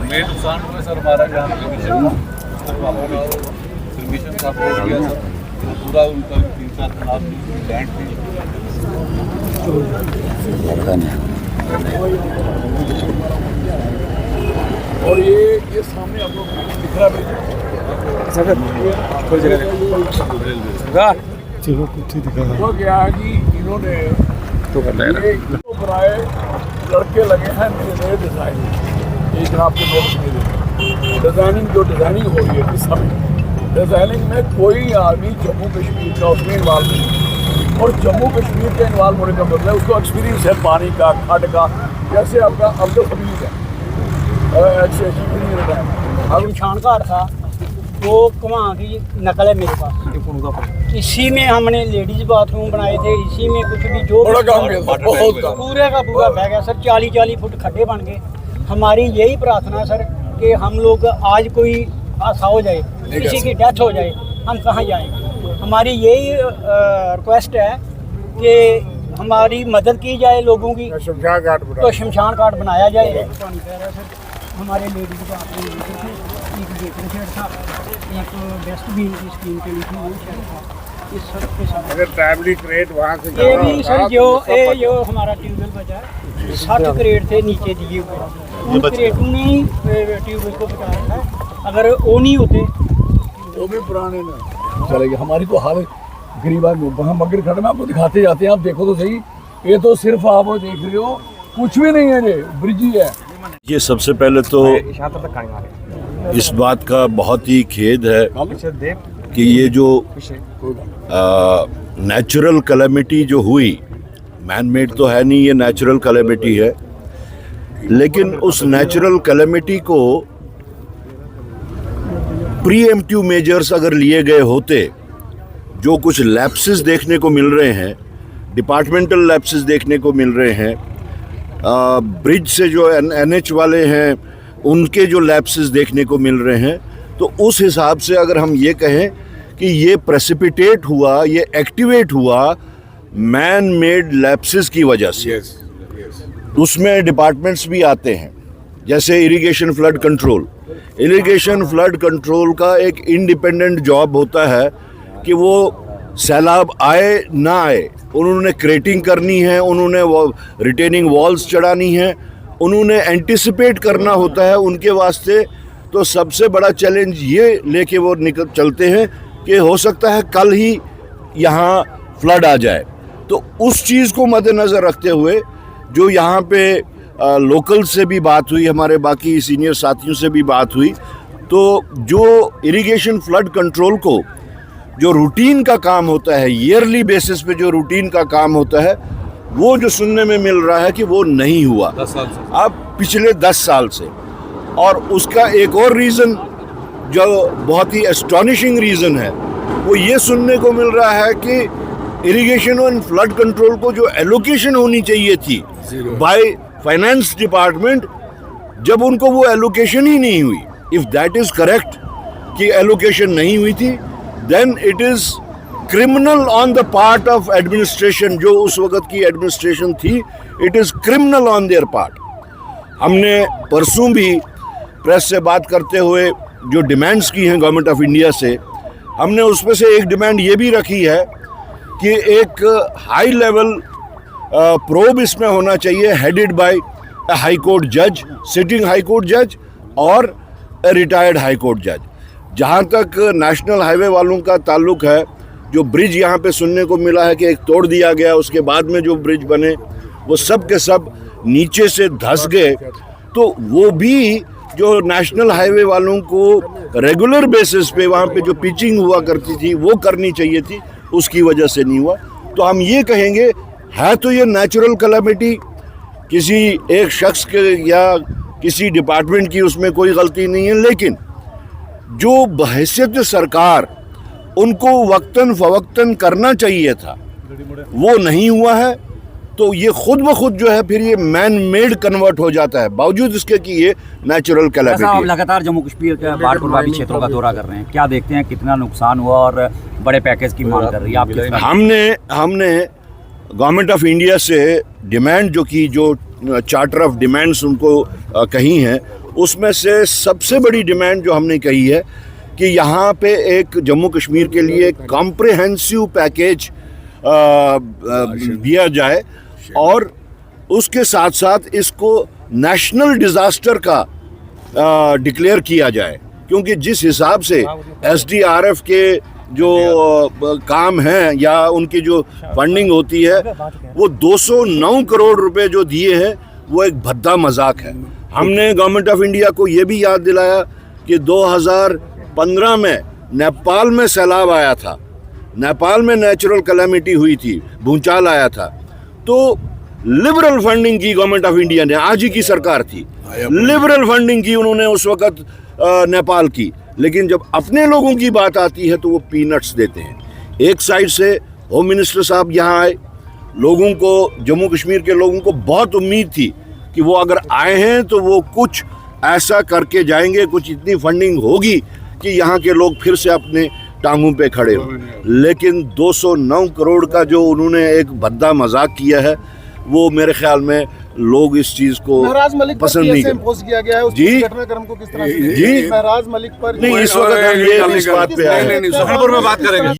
Main नुकसान हुआ sir हमारा यहाँ परमिशन का अप्रोच किया सर, पूरा उनका 3-4 खराब लैंड थी। और ये सामने आप लोग दिख रहा है तो क्या है कि इन्होंने ये बनाए लड़के लगे हैं नए डिजाइन, ये जनाब के नोट में डिजाइनिंग जो डिजाइनिंग हो रही है इस समय डिजाइनिंग में कोई आदमी जम्मू कश्मीर का उसमें इन्वॉल्व नहीं, और जम्मू कश्मीर के इन्वॉल्व होने का मतलब है उसको एक्सपीरियंस है पानी का, खड का, जैसे आपका अब्दुल हमीद है शमशान घाट था वो कमा की नकल है मेरे पास। इसी में हमने लेडीज बाथरूम बनाए थे, इसी में कुछ भी जो बड़ा काम किया, बहुत काम। पूरे का पूरा बह गया सर। 40-40 फुट खड्डे बन गए। हमारी यही प्रार्थना है सर कि हम लोग आज कोई हादसा हो जाए, किसी की डेथ हो जाए, हम कहाँ जाएंगे। हमारी यही रिक्वेस्ट है कि हमारी मदद की जाए लोगों की, तो शमशान घाट बनाया जाए। पानी कह रहा है सर हमारे लेडीज का एक बेटर शेड था, एक बेस्ट भी स्कीम के लिए थी, वो शेड था। इस सड़क के साथ अगर फैमिली क्रेट वहाँ से ये भी सर जो हमारा ट्यूबवेल बचा है 60 क्रेट थे नीचे दिए हुए, उन क्रेटों ने ही ट्यूबवेल को बचा रखा है। अगर वो नहीं होते वो भी पुराने ना चलेगा। हमारी तो हाल गरीब आदमी वहाँ मगर खड़ में आपको दिखाते जाते हैं, आप देखो तो सही, ये तो सिर्फ आप वो देख रहे हो, कुछ भी नहीं है, ये ब्रिज ही है। ये सबसे पहले तो इस बात का बहुत ही खेद है कि ये जो नेचुरल कैलेमिटी जो हुई, मैन मेड तो है नहीं, ये नेचुरल कैलेमिटी है, लेकिन उस नेचुरल कैलेमिटी को प्रीएम्प्टिव मेजर्स अगर लिए गए होते, जो कुछ लैप्सेस देखने को मिल रहे हैं, डिपार्टमेंटल लैप्सेस देखने को मिल रहे हैं, ब्रिज से जो एनएच वाले हैं उनके जो लैप्सेस देखने को मिल रहे हैं, तो उस हिसाब से अगर हम ये कहें कि ये प्रेसिपिटेट हुआ, ये एक्टिवेट हुआ मैन मेड लैप्सेस की वजह से। उसमें डिपार्टमेंट्स भी आते हैं, जैसे irrigation flood control. Irrigation flood control का एक इंडिपेंडेंट जॉब होता है कि वो सैलाब आए ना आए, उन्होंने क्रेटिंग करनी है, उन्होंने रिटेनिंग वॉल्स चढ़ानी है, उन्होंने एंटिसिपेट करना होता है उनके वास्ते। तो सबसे बड़ा चैलेंज ये लेके वो निकल चलते हैं कि हो सकता है कल ही यहाँ फ्लड आ जाए। तो उस चीज़ को मद्देनज़र रखते हुए जो यहाँ पे लोकल से भी बात हुई, हमारे बाकी सीनियर साथियों से भी बात हुई, तो जो इरिगेशन फ्लड कंट्रोल को जो रूटीन का काम होता है, ईयरली बेसिस पे जो रूटीन का काम होता है, वो जो सुनने में मिल रहा है कि वो नहीं हुआ 10 साल से, अब पिछले 10 साल से। और उसका एक और रीज़न जो बहुत ही एस्टॉनिशिंग रीज़न है, वो ये सुनने को मिल रहा है कि इरिगेशन एंड फ्लड कंट्रोल को जो एलोकेशन होनी चाहिए थी बाय फाइनेंस डिपार्टमेंट, जब उनको वो एलोकेशन ही नहीं हुई, इफ़ दैट इज़ करेक्ट कि एलोकेशन नहीं हुई थी, then it is criminal on the part of administration. जो उस वक्त की एडमिनिस्ट्रेशन थी, it is criminal on their part. हमने परसों भी प्रेस से बात करते हुए जो डिमांड्स की हैं गवर्नमेंट ऑफ इंडिया से, हमने उसमें से एक डिमांड ये भी रखी है कि एक हाई लेवल प्रोब इसमें होना चाहिए, headed by a high court जज, सिटिंग हाई कोर्ट जज और अ रिटायर्ड हाई कोर्ट जज। जहाँ तक नेशनल हाईवे वालों का ताल्लुक है, जो ब्रिज यहाँ पे सुनने को मिला है कि एक तोड़ दिया गया, उसके बाद में जो ब्रिज बने वो सब के सब नीचे से धंस गए, तो वो भी जो नेशनल हाईवे वालों को रेगुलर बेसिस पे वहाँ पे जो पिचिंग हुआ करती थी वो करनी चाहिए थी, उसकी वजह से नहीं हुआ। तो हम ये कहेंगे, है तो ये नेचुरल कैलेमिटी, किसी एक शख्स के या किसी डिपार्टमेंट की उसमें कोई गलती नहीं है, लेकिन जो बहैसियत सरकार उनको वक्तन फवक्तन करना चाहिए था वो नहीं हुआ है, तो ये खुद ब खुद जो है फिर ये मैन मेड कन्वर्ट हो जाता है, बावजूद इसके कि ये नेचुरल कैलेमिटी है। आप लगातार जम्मू कश्मीर के बाढ़ प्रभावित क्षेत्रों का दौरा कर रहे हैं, क्या देखते हैं कितना नुकसान हुआ और बड़े पैकेज की मांग कर रही है आपकी? हमने गवर्नमेंट ऑफ इंडिया से डिमांड जो चार्टर ऑफ डिमांड्स उनको कही हैं, उसमें से सबसे बड़ी डिमांड जो हमने कही है कि यहाँ पे एक जम्मू कश्मीर के लिए कॉम्प्रिहेंसिव पैकेज दिया जाए और उसके साथ साथ इसको नेशनल डिज़ास्टर का डिक्लेयर किया जाए, क्योंकि जिस हिसाब से एसडीआरएफ के जो काम हैं या उनकी जो फंडिंग होती है वो 209 करोड़ रुपए जो दिए हैं वो एक भद्दा मजाक है। हमने गवर्नमेंट ऑफ इंडिया को ये भी याद दिलाया कि 2015 में नेपाल में सैलाब आया था, नेपाल में नेचुरल कैलेमिटी हुई थी, भूचाल आया था, तो लिबरल फंडिंग की गवर्नमेंट ऑफ इंडिया ने, आज ही की सरकार थी, लिबरल फंडिंग की उन्होंने उस वक़्त नेपाल की, लेकिन जब अपने लोगों की बात आती है तो वो पीनट्स देते हैं। एक साइड से होम मिनिस्टर साहब यहाँ आए, लोगों को, जम्मू कश्मीर के लोगों को बहुत उम्मीद थी कि वो अगर आए हैं तो वो कुछ ऐसा करके जाएंगे, कुछ इतनी फंडिंग होगी कि यहाँ के लोग फिर से अपने टांगों पे खड़े हो। लेकिन 209 करोड़ का जो उन्होंने एक भद्दा मजाक किया है, वो मेरे ख्याल में लोग इस चीज को पसंद नहीं करते। किया गया है, जी घटनाक्रम को किस तरह से जी महराज मलिक पर नहीं, इस वक्त हम ये इस बात पे आए हैं। सफलपुर में बात करेंगे।